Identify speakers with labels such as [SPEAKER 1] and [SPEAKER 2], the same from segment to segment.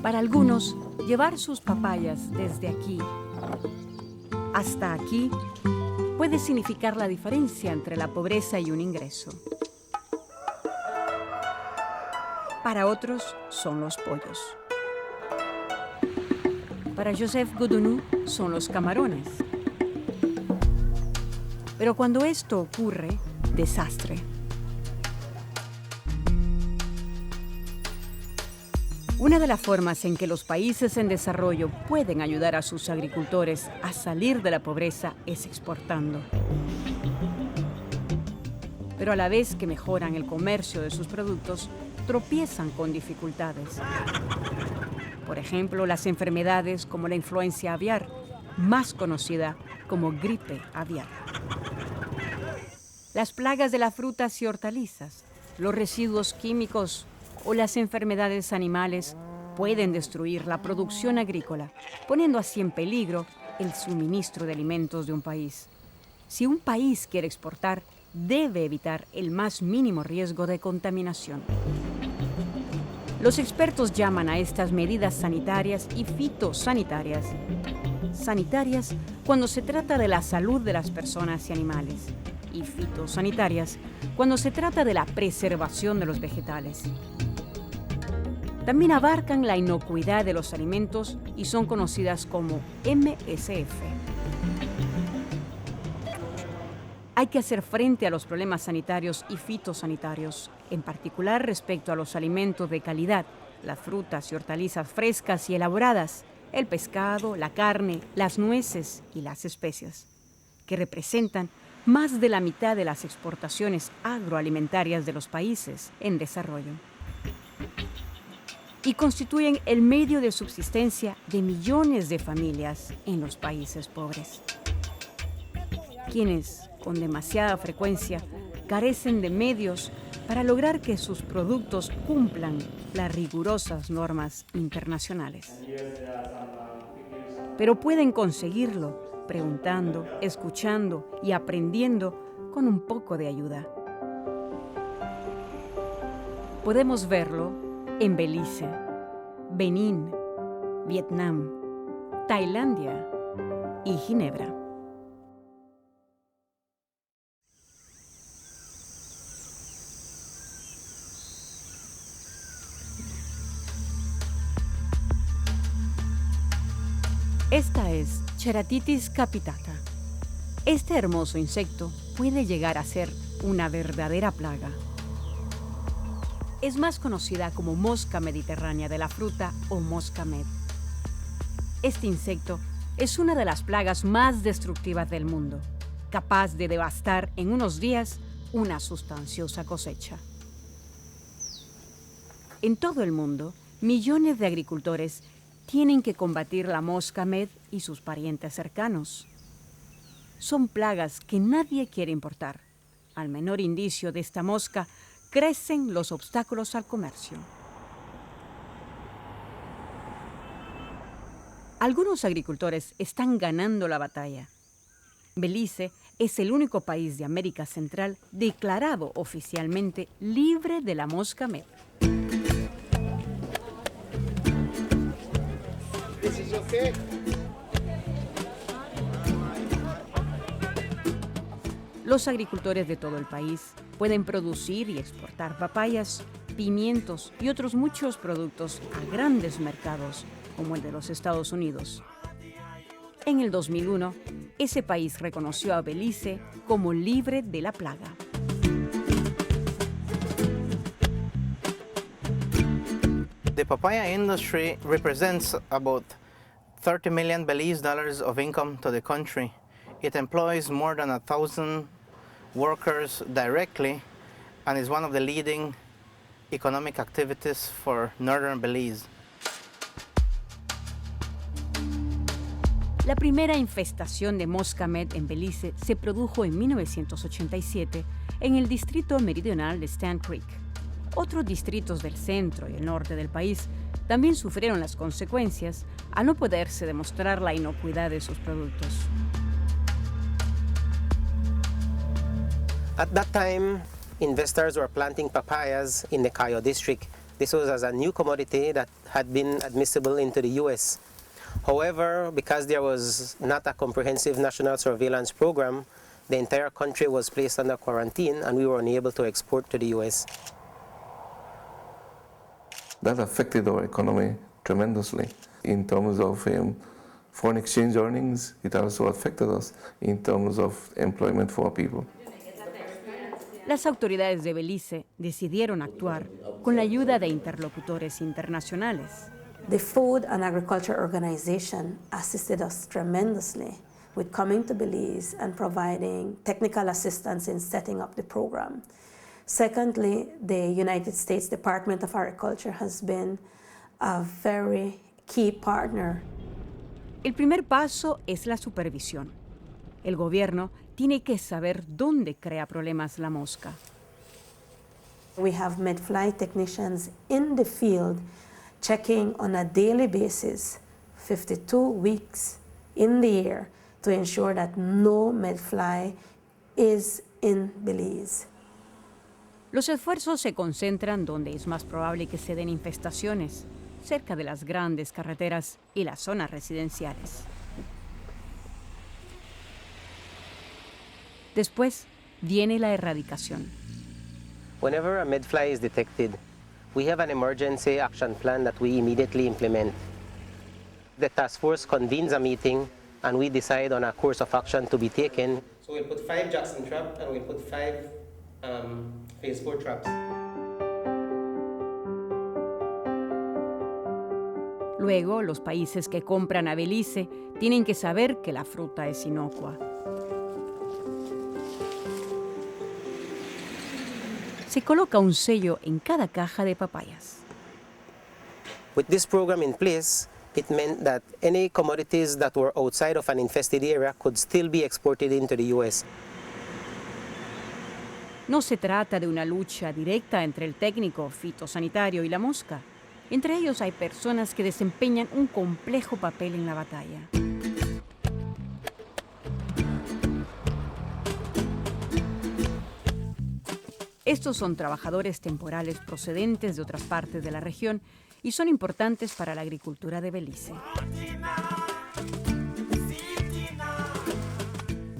[SPEAKER 1] Para algunos, llevar sus papayas desde aquí hasta aquí puede significar la diferencia entre la pobreza y un ingreso. Para otros, son los pollos. Para Joseph Goudounou, son los camarones. Pero cuando esto ocurre, desastre. Una de las formas en que los países en desarrollo pueden ayudar a sus agricultores a salir de la pobreza es exportando. Pero a la vez que mejoran el comercio de sus productos, tropiezan con dificultades. Por ejemplo, las enfermedades como la influencia aviar, más conocida como gripe aviar. Las plagas de las frutas y hortalizas, los residuos químicos o las enfermedades animales pueden destruir la producción agrícola, poniendo así en peligro el suministro de alimentos de un país. Si un país quiere exportar, debe evitar el más mínimo riesgo de contaminación. Los expertos llaman a estas medidas sanitarias y fitosanitarias. Sanitarias cuando se trata de la salud de las personas y animales, y fitosanitarias cuando se trata de la preservación de los vegetales. También abarcan la inocuidad de los alimentos y son conocidas como MSF. Hay que hacer frente a los problemas sanitarios y fitosanitarios, en particular respecto a los alimentos de calidad, las frutas y hortalizas frescas y elaboradas, el pescado, la carne, las nueces y las especias, que representan más de la mitad de las exportaciones agroalimentarias de los países en desarrollo. Y constituyen el medio de subsistencia de millones de familias en los países pobres, quienes, con demasiada frecuencia, carecen de medios para lograr que sus productos cumplan las rigurosas normas internacionales. Pero pueden conseguirlo preguntando, escuchando y aprendiendo con un poco de ayuda. Podemos verlo en Belice, Benín, Vietnam, Tailandia y Ginebra. Esta es Ceratitis capitata. Este hermoso insecto puede llegar a ser una verdadera plaga. Es más conocida como mosca mediterránea de la fruta o mosca med. Este insecto es una de las plagas más destructivas del mundo, capaz de devastar en unos días una sustanciosa cosecha. En todo el mundo, millones de agricultores tienen que combatir la mosca med y sus parientes cercanos. Son plagas que nadie quiere importar. Al menor indicio de esta mosca, crecen los obstáculos al comercio. Algunos agricultores están ganando la batalla. Belice es el único país de América Central declarado oficialmente libre de la mosca med. Los agricultores de todo el país pueden producir y exportar papayas, pimientos y otros muchos productos a grandes mercados, como el de los Estados Unidos. En el 2001, ese país reconoció a Belice como libre de la plaga.
[SPEAKER 2] The papaya industry represents about $30 million Belize dollars of income to the country. It employs more than 1,000 workers directly and is one of the leading economic activities for northern Belize.
[SPEAKER 1] La primera infestación de mosca med en Belice se produjo en 1987 en el distrito meridional de Stand Creek. Otros distritos del centro y el norte del país también sufrieron las consecuencias al no poderse demostrar la inocuidad de sus productos.
[SPEAKER 3] At that time, investors were planting papayas in the Cayo district This was as a new commodity that had been admissible into the US. However, because there was not a comprehensive national surveillance program, the entire country was placed under quarantine and we were unable to export to the US.
[SPEAKER 4] That affected our economy tremendously in terms of foreign exchange earnings. It also affected us in terms of employment for people.
[SPEAKER 1] Las autoridades de Belice decidieron actuar con la ayuda de interlocutores internacionales.
[SPEAKER 5] The Food and Agriculture Organization assisted us tremendously with coming to Belize and providing technical assistance in setting up the program. Secondly, the United States Department of Agriculture has been a very key partner.
[SPEAKER 1] El primer paso es la supervisión. El gobierno tiene que saber dónde crea problemas la mosca.
[SPEAKER 5] We have MedFly technicians in the field checking on a daily basis, 52 weeks in the year, to ensure that no MedFly is in Belize.
[SPEAKER 1] Los esfuerzos se concentran donde es más probable que se den infestaciones, cerca de las grandes carreteras y las zonas residenciales. Después viene la erradicación.
[SPEAKER 3] Whenever a medfly is detected, we have an emergency action plan that we immediately implement. The task force convenes a meeting and we decide on a course of action to be taken. So we'll put 5 Jackson traps and we'll put 5 phase 4 traps.
[SPEAKER 1] Luego, los países que compran a Belice tienen que saber que la fruta es inocua. Se coloca un sello en cada caja de papayas.
[SPEAKER 3] With this program in place, it meant that any commodities that were outside of an infested area could still be exported into the US.
[SPEAKER 1] No se trata de una lucha directa entre el técnico fitosanitario y la mosca. Entre ellos hay personas que desempeñan un complejo papel en la batalla. Estos son trabajadores temporales procedentes de otras partes de la región y son importantes para la agricultura de Belice.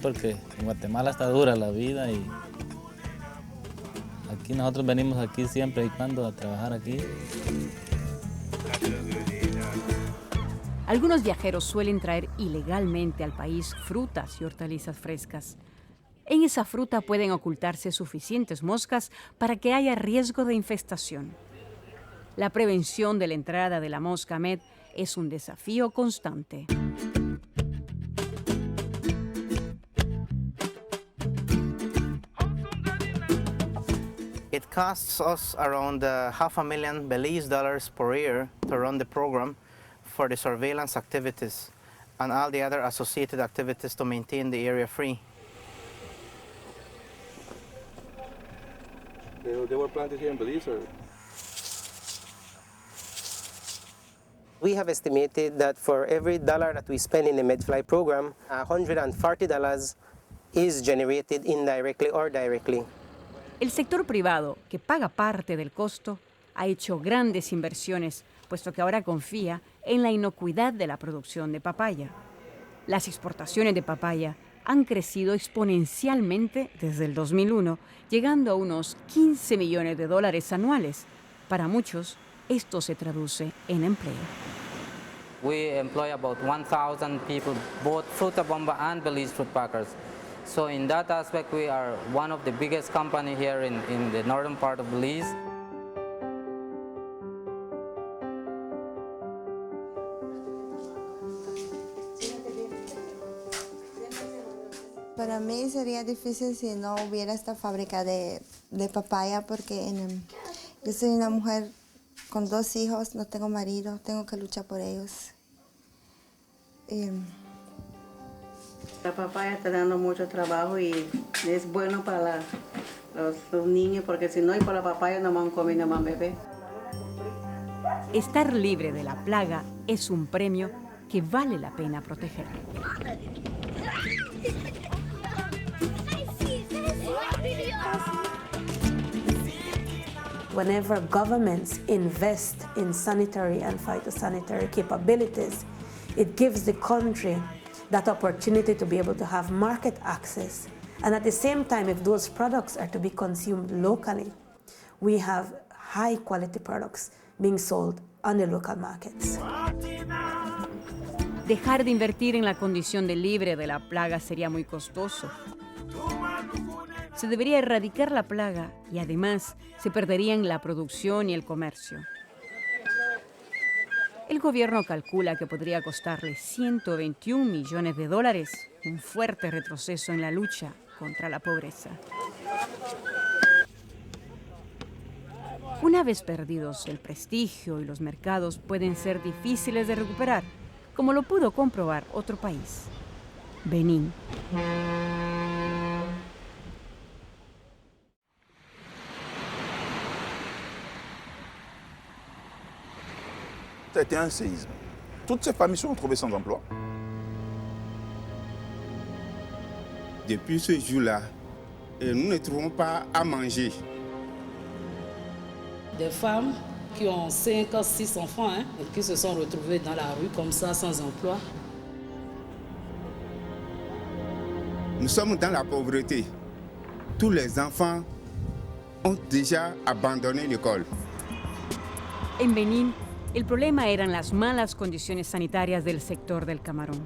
[SPEAKER 6] Porque en Guatemala está dura la vida y aquí nosotros venimos aquí siempre y cuando a trabajar aquí.
[SPEAKER 1] Algunos viajeros suelen traer ilegalmente al país frutas y hortalizas frescas. En esa fruta pueden ocultarse suficientes moscas para que haya riesgo de infestación. La prevención de la entrada de la mosca med es un desafío constante.
[SPEAKER 2] It costs us around $500,000 Belize dollars per year to run the program for the surveillance activities and all the other associated activities to maintain the area free.
[SPEAKER 7] They were planted here in Belize, or?
[SPEAKER 3] We have estimated that for every dollar that we spend in the MedFly program, $140 is generated indirectly or directly.
[SPEAKER 1] El sector privado, que paga parte del costo, ha hecho grandes inversiones, puesto que ahora confía en la inocuidad de la producción de papaya. Las exportaciones de papaya han crecido exponencialmente desde el 2001, llegando a unos $15 millones anuales. Para muchos, esto se traduce en empleo.
[SPEAKER 8] We employ about 1,000 people, both Fruta Bomba and Belize fruit packers. So in that aspect, we are one of the biggest companies here in the northern part of Belize.
[SPEAKER 9] Para mí sería difícil si no hubiera esta fábrica de papaya porque yo soy una mujer con 2 hijos, no tengo marido, tengo que luchar por ellos.
[SPEAKER 10] La papaya está dando mucho trabajo y es bueno para los niños porque si no hay por la papaya no van a comer, no van a beber.
[SPEAKER 1] Estar libre de la plaga es un premio que vale la pena proteger.
[SPEAKER 5] whenever governments invest in sanitary and phytosanitary capabilities, it gives the country that opportunity to be able to have market access. And at the same time, if those products are to be consumed locally, we have high quality products being sold on the local markets.
[SPEAKER 1] Dejar de invertir en la condición de libre de la plaga sería muy costoso. Se debería erradicar la plaga y además se perderían la producción y el comercio. El gobierno calcula que podría costarle $121 millones, un fuerte retroceso en la lucha contra la pobreza. Una vez perdidos, el prestigio y los mercados pueden ser difíciles de recuperar, como lo pudo comprobar otro país, Benín.
[SPEAKER 11] Ça a été un séisme. Toutes ces familles se sont retrouvées sans emploi.
[SPEAKER 12] Depuis ce jour-là, nous ne trouvons pas à manger.
[SPEAKER 13] Des femmes qui ont 5 ou 6 enfants et qui se sont retrouvées dans la rue comme ça, sans emploi.
[SPEAKER 12] Nous sommes dans la pauvreté. Tous les enfants ont déjà abandonné l'école.
[SPEAKER 1] En Benín, el problema eran las malas condiciones sanitarias del sector del camarón.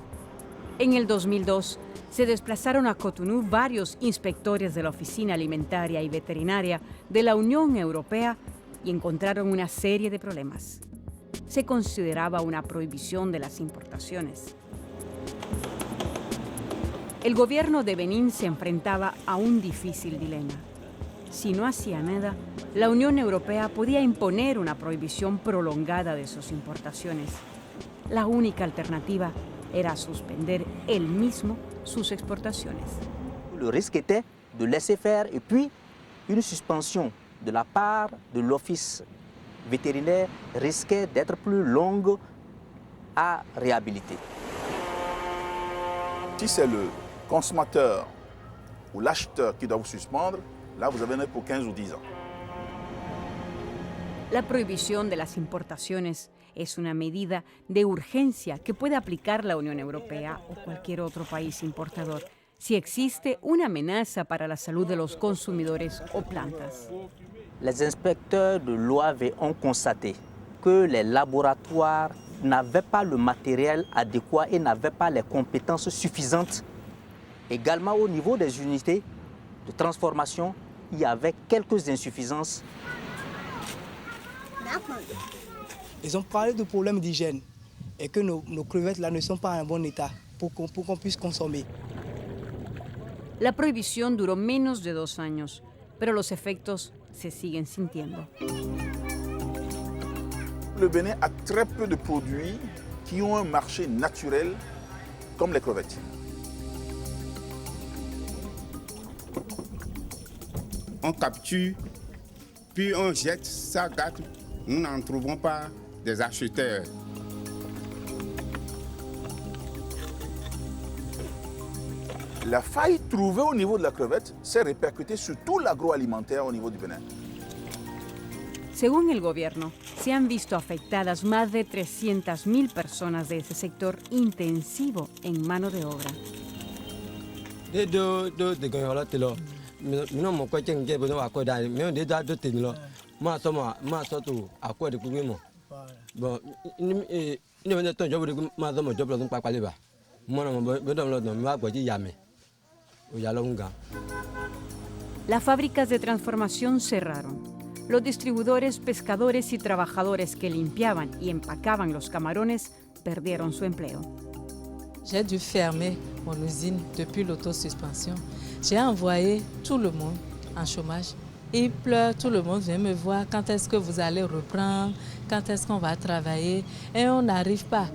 [SPEAKER 1] En el 2002, se desplazaron a Cotonú varios inspectores de la Oficina Alimentaria y Veterinaria de la Unión Europea y encontraron una serie de problemas. Se consideraba una prohibición de las importaciones. El gobierno de Benín se enfrentaba a un difícil dilema. Si no hacía nada, la Unión Europea podía imponer una prohibición prolongada de sus importaciones. La única alternativa era suspender él mismo sus exportaciones.
[SPEAKER 14] Le risque était de laisser faire et puis une suspension de la part de l'office vétérinaire risquait d'être plus longue à réhabiliter.
[SPEAKER 11] Si c'est le consommateur ou l'acheteur qui doit vous suspendre, là vous avez un pour 15 ou 10 ans.
[SPEAKER 1] La prohibición de las importaciones es una medida de urgencia que puede aplicar la Unión Europea o cualquier otro país importador si existe una amenaza para la salud de los consumidores o plantas.
[SPEAKER 14] Les inspecteurs de l'OAV ont constaté que les laboratoires n'avaient pas le matériel adéquat et n'avaient pas les compétences suffisantes. Également au niveau des unités de transformation, il y avait quelques insuffisances.
[SPEAKER 15] Ils ont parlé de problèmes d'hygiène et que nos crevettes là ne sont pas en bon état pour qu'on puisse consommer.
[SPEAKER 1] La prohibición duró menos de 2 años, pero los efectos se siguen sintiendo.
[SPEAKER 11] Le Bénin a très peu de produits qui ont un marché naturel comme les crevettes.
[SPEAKER 12] On capture, puis on jette, ça gâte. Nous n'en trouvons pas des acheteurs.
[SPEAKER 11] La faille trouvée au niveau de la crevette s'est répercutée sur tout l'agroalimentaire au niveau du Bénin.
[SPEAKER 1] Según el gobierno, se han visto afectadas más de 300,000 personas de ese sector intensivo en mano de obra. Las fábricas de transformación cerraron. Los distribuidores, pescadores y trabajadores que limpiaban y empacaban los camarones perdieron su empleo.
[SPEAKER 13] J'ai dû fermer mon usine depuis l'autosuspension. J'ai envoyé tout le monde en chômage. Ils pleurent, tout le monde vient me voir. Quand est-ce que vous allez reprendre? Quand est-ce qu'on va travailler? Et on n'arrive pas.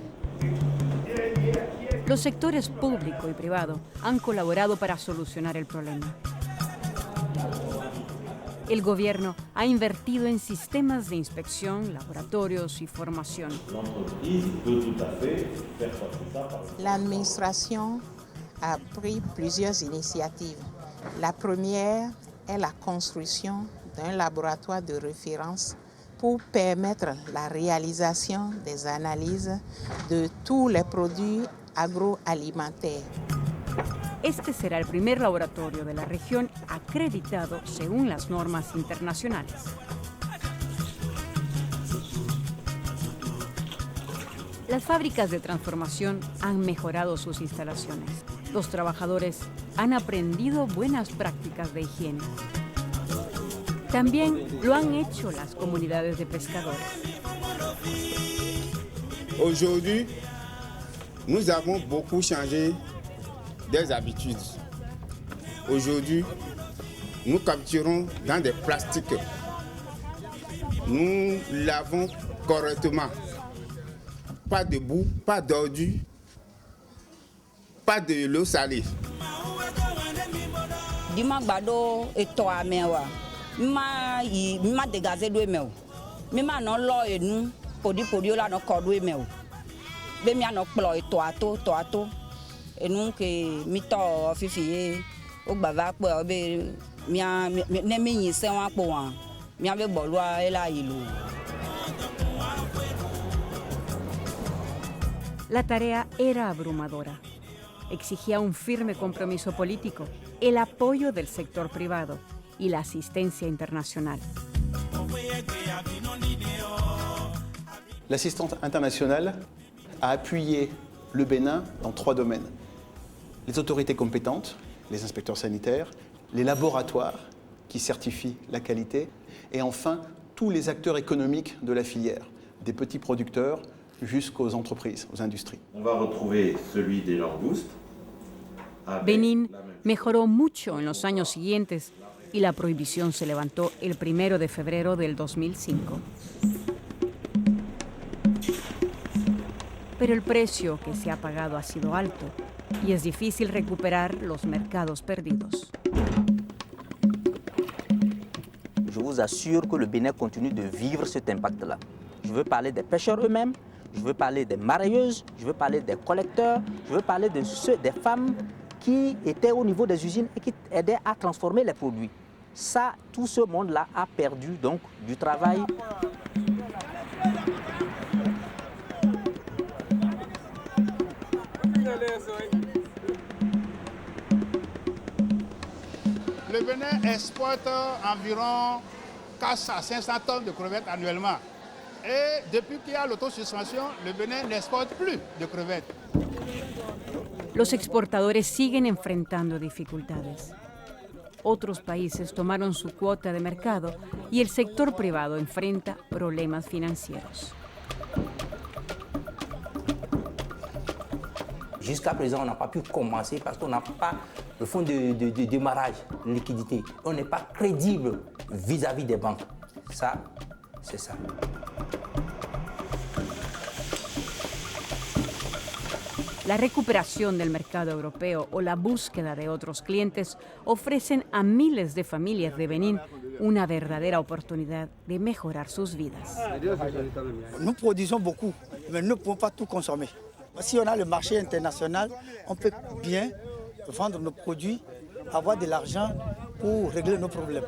[SPEAKER 1] Los sectores público y privado han colaborado para solucionar el problema. El gobierno ha invertido en sistemas de inspección, laboratorios y formación.
[SPEAKER 16] La administración a pris plusieurs initiatives. La première est la construction d'un laboratoire de référence pour permettre la réalisation des analyses de tous les produits agroalimentaires.
[SPEAKER 1] Este será el primer laboratorio de la región acreditado según las normas internacionales. Las fábricas de transformación han mejorado sus instalaciones. Los trabajadores han aprendido buenas prácticas de higiene. También lo han hecho las comunidades de pescadores.
[SPEAKER 12] Aujourd'hui, nous avons beaucoup changé des habitudes. Aujourd'hui, nous capturons dans des plastiques. Nous lavons correctement. Pas de boue, pas d'ordures, pas de l'eau salée.
[SPEAKER 17] Dima gbado eto amewa. Ma dégazer do emel. Ma no lo enu podi la no kodo emel. Be mi ano plo eto ato. Enu ke mi to fifiye o gbava pe obe mi ne mi yin se wan po wan. Mi abe bolu ela ilu.
[SPEAKER 1] La tarea era abrumadora. Exigía un firme compromiso político, el apoyo del sector privado y la asistencia internacional.
[SPEAKER 18] L'assistance internationale a appuyé le Bénin dans 3 domaines. Les autorités compétentes, les inspecteurs sanitaires, les laboratoires qui certifient la qualité et enfin tous les acteurs économiques de la filière, des petits producteurs jusqu'aux entreprises, aux industries.
[SPEAKER 19] On va retrouver celui des langoustes.
[SPEAKER 1] Benín mejoró mucho en los años siguientes y la prohibición se levantó el 1 de febrero del 2005. Pero el precio que se ha pagado ha sido alto y es difícil recuperar los mercados perdidos.
[SPEAKER 14] Je vous assure que le Bénin continue de vivre cet impact-là. Je veux parler des pêcheurs eux-mêmes, je veux parler des marailleuses, je veux parler des collecteurs, je veux parler de des femmes qui étaient au niveau des usines et qui aidaient à transformer les produits. Ça, tout ce monde-là a perdu donc du travail.
[SPEAKER 20] Le Bénin exporte environ 400 à 500 tonnes de crevettes annuellement. Et depuis qu'il y a l'autosuspension, le Bénin n'exporte plus de crevettes.
[SPEAKER 1] Los exportadores siguen enfrentando dificultades. Otros países tomaron su cuota de mercado y el sector privado enfrenta problemas financieros.
[SPEAKER 21] Jusqu'à présent, on n'a pas pu commencer parce qu'on n'a pas le fonds de démarrage, de liquidité. On n'est pas crédible vis-à-vis des banques. Ça, c'est ça.
[SPEAKER 1] La recuperación del mercado europeo o la búsqueda de otros clientes ofrecen a miles de familias de Benín una verdadera oportunidad de mejorar sus vidas.
[SPEAKER 15] Nous produisons beaucoup, mais nous ne pouvons pas tout consommer. Si on a le marché international, on peut bien vendre nos produits, avoir de l'argent pour régler nos problèmes.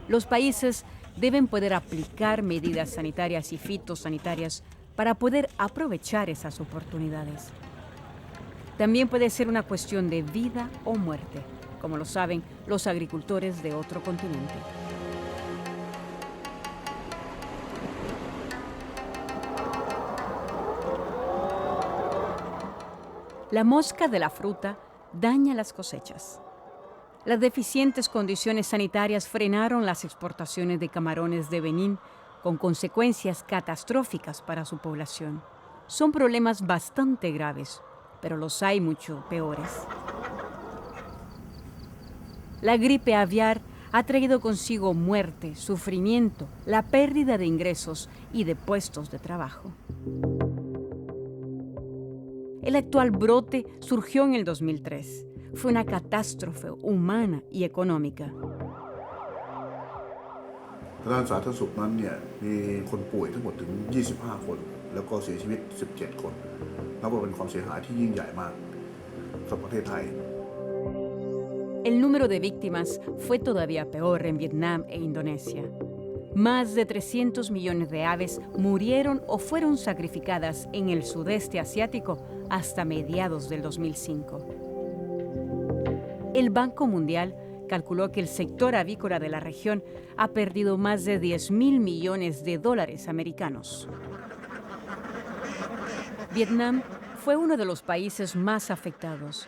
[SPEAKER 1] Los países deben poder aplicar medidas sanitarias y fitosanitarias para poder aprovechar esas oportunidades. También puede ser una cuestión de vida o muerte, como lo saben los agricultores de otro continente. La mosca de la fruta daña las cosechas. Las deficientes condiciones sanitarias frenaron las exportaciones de camarones de Benín, con consecuencias catastróficas para su población. Son problemas bastante graves, pero los hay mucho peores. La gripe aviar ha traído consigo muerte, sufrimiento, la pérdida de ingresos y de puestos de trabajo. El actual brote surgió en el 2003. Fue una catástrofe humana y económica.
[SPEAKER 4] ด้านสาธารณสุขนั้นเนี่ยมีคนป่วยทั้งหมดถึง 25 คนแล้วก็เสียชีวิต 17 คนนับว่าเป็นความเสียหายที่ยิ่งใหญ่มากสำหรับประเทศไทย
[SPEAKER 1] El número de víctimas fue todavía peor en Vietnam e Indonesia. Más de 300 millones de aves murieron o fueron sacrificadas en el sudeste asiático hasta mediados del 2005. El Banco Mundial calculó que el sector avícola de la región ha perdido más de 10.000 millones de dólares americanos. Vietnam fue uno de los países más afectados.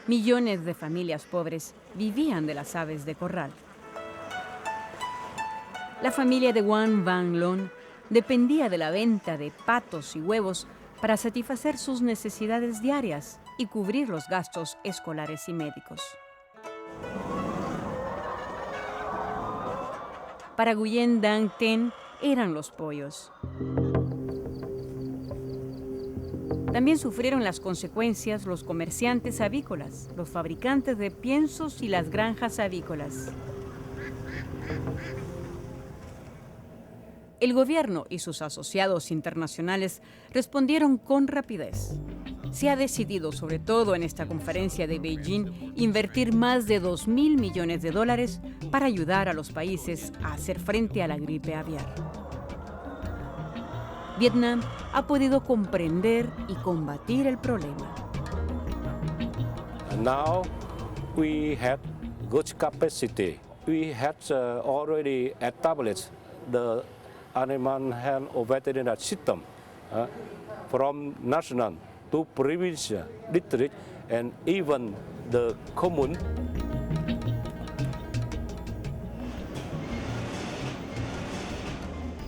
[SPEAKER 1] Millones de familias pobres vivían de las aves de corral. La familia de Wan Van Lon dependía de la venta de patos y huevos para satisfacer sus necesidades diarias y cubrir los gastos escolares y médicos. Para Nguyen Đang Ten eran los pollos. También sufrieron las consecuencias los comerciantes avícolas, los fabricantes de piensos y las granjas avícolas. El gobierno y sus asociados internacionales respondieron con rapidez. Se ha decidido, sobre todo en esta conferencia de Beijing, invertir más de 2.000 millones de dólares para ayudar a los países a hacer frente a la gripe aviar. Vietnam ha podido comprender y combatir el problema.
[SPEAKER 22] Now we have good capacity. We had already established the animal health veterinary system from national to provincial, district, and even the commune.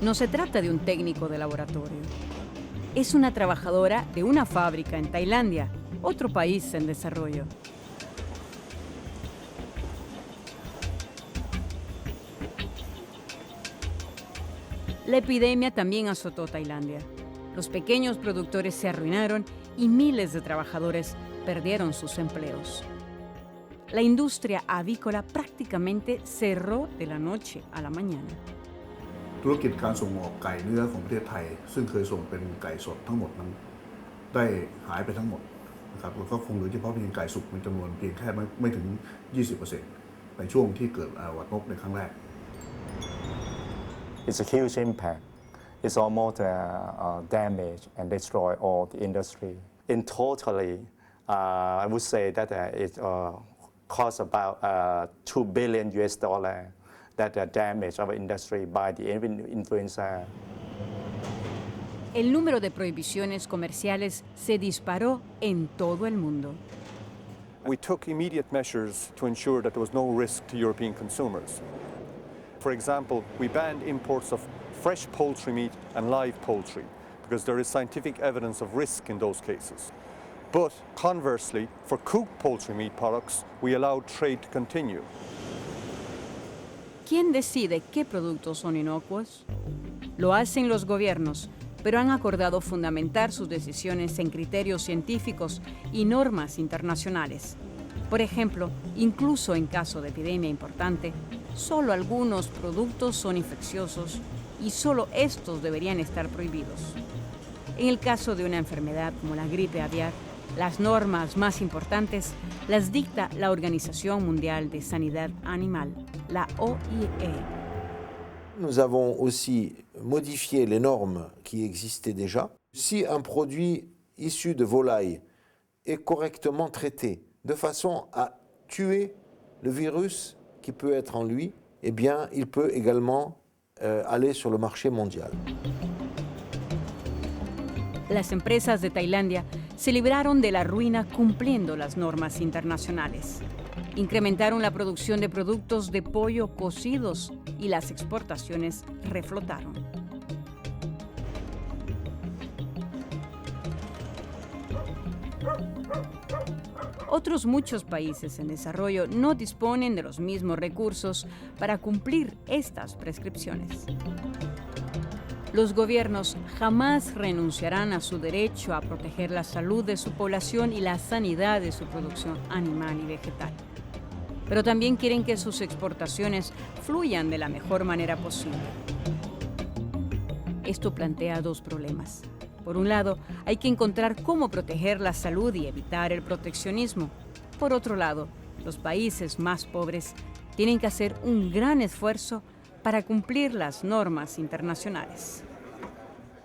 [SPEAKER 1] No se trata de un técnico de laboratorio. Es una trabajadora de una fábrica en Tailandia, otro país en desarrollo. La epidemia también azotó Tailandia. Los pequeños productores se arruinaron y miles de trabajadores perdieron sus empleos. La industria avícola prácticamente cerró de la noche a la mañana.
[SPEAKER 4] ธุรกิจการส่งออกไก่เนื้อของประเทศไทยซึ่งเคยส่งเป็นไก่สดทั้งหมดนั้นได้หายไปทั้งหมดนะครับแล้วก็คงเหลือเฉพาะเพียงไก่สุกในจำนวนเพียงแค่ไม่ถึง 20% ในช่วงที่เกิดหวัดนกในครั้งแรก
[SPEAKER 23] It's a huge impact. It's almost damage and destroy all the industry. In totally, I would say that it costs about $2 billion that damage our industry by the influenza.
[SPEAKER 1] El número de prohibiciones comerciales se disparó en todo el mundo.
[SPEAKER 24] We took immediate measures to ensure that there was no risk to European consumers. For example, we banned imports of fresh poultry meat and live poultry because there is scientific evidence of risk in those cases. But conversely, for cooked poultry meat products, we allowed trade to continue.
[SPEAKER 1] ¿Quién decide qué productos son inocuos? Lo hacen los gobiernos, pero han acordado fundamentar sus decisiones en criterios científicos y normas internacionales. Por ejemplo, incluso en caso de epidemia importante, solo algunos productos son infecciosos y solo estos deberían estar prohibidos. En el caso de una enfermedad como la gripe aviar, las normas más importantes las dicta la Organización Mundial de Sanidad Animal, la OIE.
[SPEAKER 25] Nous avons aussi modifié les normes qui existaient déjà. Si un produit issu de volaille est correctement traité de façon à tuer le virus qui peut être en lui, eh bien, il peut également aller sur le marché mondial.
[SPEAKER 1] Las empresas de Tailandia se libraron de la ruina cumpliendo las normas internacionales. Incrementaron la producción de productos de pollo cocidos y las exportaciones reflotaron. Otros muchos países en desarrollo no disponen de los mismos recursos para cumplir estas prescripciones. Los gobiernos jamás renunciarán a su derecho a proteger la salud de su población y la sanidad de su producción animal y vegetal. pero también quieren que sus exportaciones fluyan de la mejor manera posible. Esto plantea dos problemas. Por un lado, hay que encontrar cómo proteger la salud y evitar el proteccionismo. Por otro lado, los países más pobres tienen que hacer un gran esfuerzo para cumplir las normas internacionales.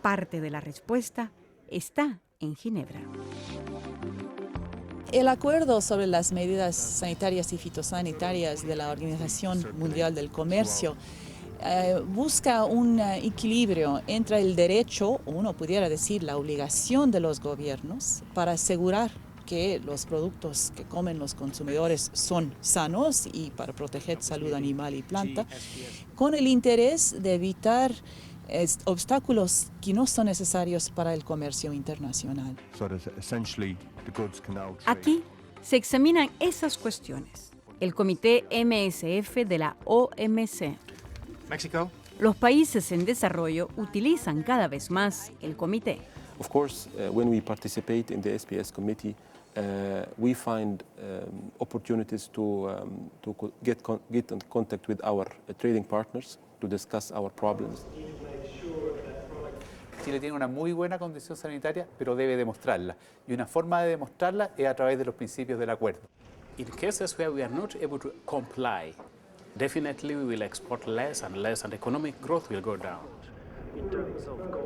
[SPEAKER 1] Parte de la respuesta está en Ginebra.
[SPEAKER 2] El acuerdo sobre las medidas sanitarias y fitosanitarias de la Organización Mundial del Comercio busca un equilibrio entre el derecho, o uno pudiera decir la obligación de los gobiernos, para asegurar que los productos que comen los consumidores son sanos y para proteger salud animal y planta, con el interés de evitar obstáculos que no son necesarios para el comercio internacional.
[SPEAKER 1] Aquí se examinan esas cuestiones. El Comité MSF de la OMC.
[SPEAKER 3] Mexico.
[SPEAKER 1] Los países en desarrollo utilizan cada vez más el comité.
[SPEAKER 6] Of course, when we participate in the SPS committee, we find opportunities to get in contact with our trading partners to discuss our problems.
[SPEAKER 7] Chile tiene una muy buena condición sanitaria, pero debe demostrarla. Y una forma de demostrarla es a través de los principios del acuerdo.
[SPEAKER 8] In cases where we are not able to comply, definitely we will export less and economic growth will go down.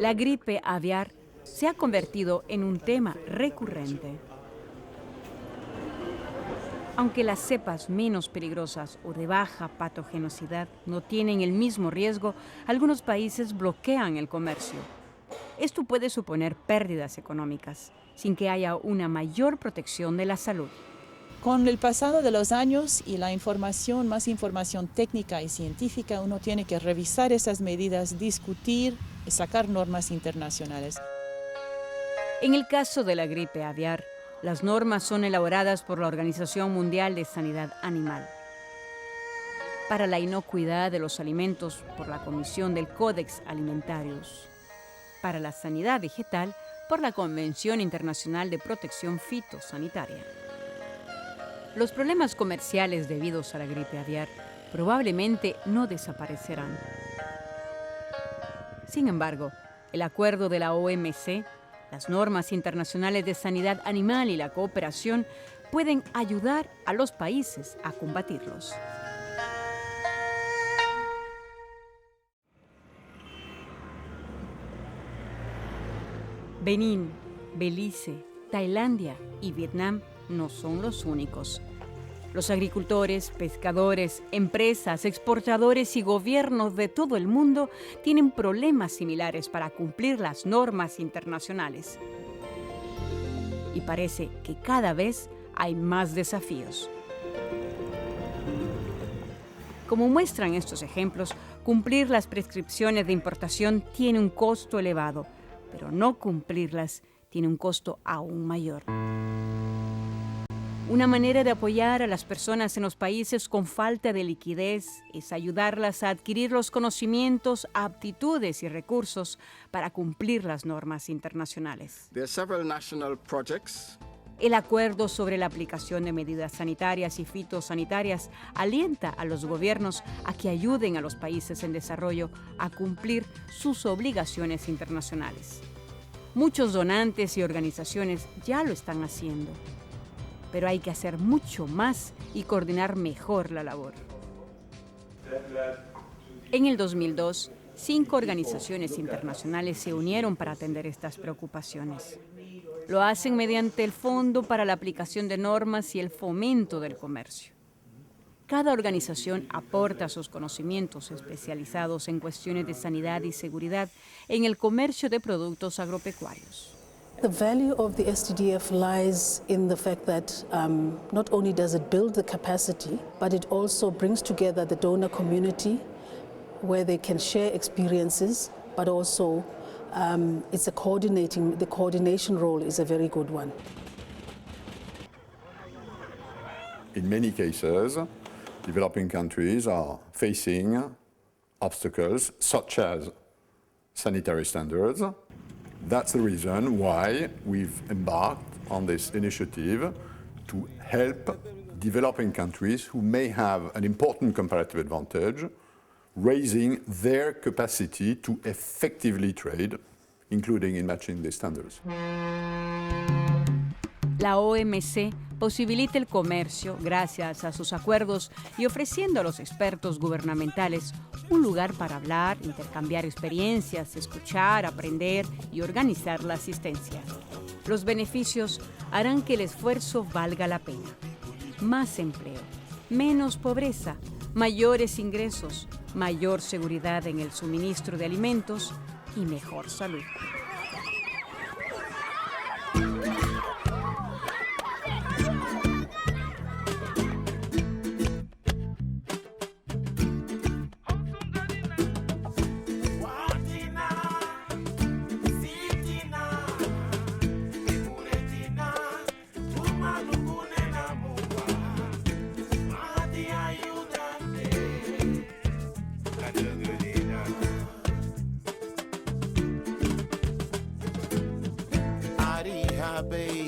[SPEAKER 1] La gripe aviar se ha convertido en un tema recurrente. Aunque las cepas menos peligrosas o de baja patogenosidad no tienen el mismo riesgo, algunos países bloquean el comercio. Esto puede suponer pérdidas económicas, sin que haya una mayor protección de la salud.
[SPEAKER 2] Con el pasado de los años y la más información técnica y científica, uno tiene que revisar esas medidas, discutir y sacar normas internacionales.
[SPEAKER 1] En el caso de la gripe aviar, las normas son elaboradas por la Organización Mundial de Sanidad Animal. Para la inocuidad de los alimentos, por la Comisión del Codex Alimentarius. Para la sanidad vegetal, por la Convención Internacional de Protección Fitosanitaria. Los problemas comerciales debidos a la gripe aviar probablemente no desaparecerán. Sin embargo, el acuerdo de la OMC, las normas internacionales de sanidad animal y la cooperación pueden ayudar a los países a combatirlos. Benín, Belice, Tailandia y Vietnam no son los únicos. Los agricultores, pescadores, empresas, exportadores y gobiernos de todo el mundo tienen problemas similares para cumplir las normas internacionales. Y parece que cada vez hay más desafíos. Como muestran estos ejemplos, cumplir las prescripciones de importación tiene un costo elevado, pero no cumplirlas tiene un costo aún mayor. Una manera de apoyar a las personas en los países con falta de liquidez es ayudarlas a adquirir los conocimientos, aptitudes y recursos para cumplir las normas internacionales.
[SPEAKER 26] There are several national projects.
[SPEAKER 1] El acuerdo sobre la aplicación de medidas sanitarias y fitosanitarias alienta a los gobiernos a que ayuden a los países en desarrollo a cumplir sus obligaciones internacionales. Muchos donantes y organizaciones ya lo están haciendo, pero hay que hacer mucho más y coordinar mejor la labor. En el 2002, 5 organizaciones internacionales se unieron para atender estas preocupaciones. Lo hacen mediante el Fondo para la Aplicación de Normas y el Fomento del Comercio. Cada organización aporta sus conocimientos especializados en cuestiones de sanidad y seguridad en el comercio de productos agropecuarios.
[SPEAKER 27] The value of the STDF lies in the fact that not only does it build the capacity, but it also brings together the donor community where they can share experiences, but also the coordination role is a very good one.
[SPEAKER 28] In many cases, developing countries are facing obstacles such as sanitary standards. That's the reason why we've embarked on this initiative to help developing countries who may have an important comparative advantage, raising their capacity to effectively trade, including in matching the standards.
[SPEAKER 1] La OMC posibilita el comercio gracias a sus acuerdos y ofreciendo a los expertos gubernamentales un lugar para hablar, intercambiar experiencias, escuchar, aprender y organizar la asistencia. Los beneficios harán que el esfuerzo valga la pena. Más empleo, menos pobreza, mayores ingresos, mayor seguridad en el suministro de alimentos y mejor salud.
[SPEAKER 3] Baby.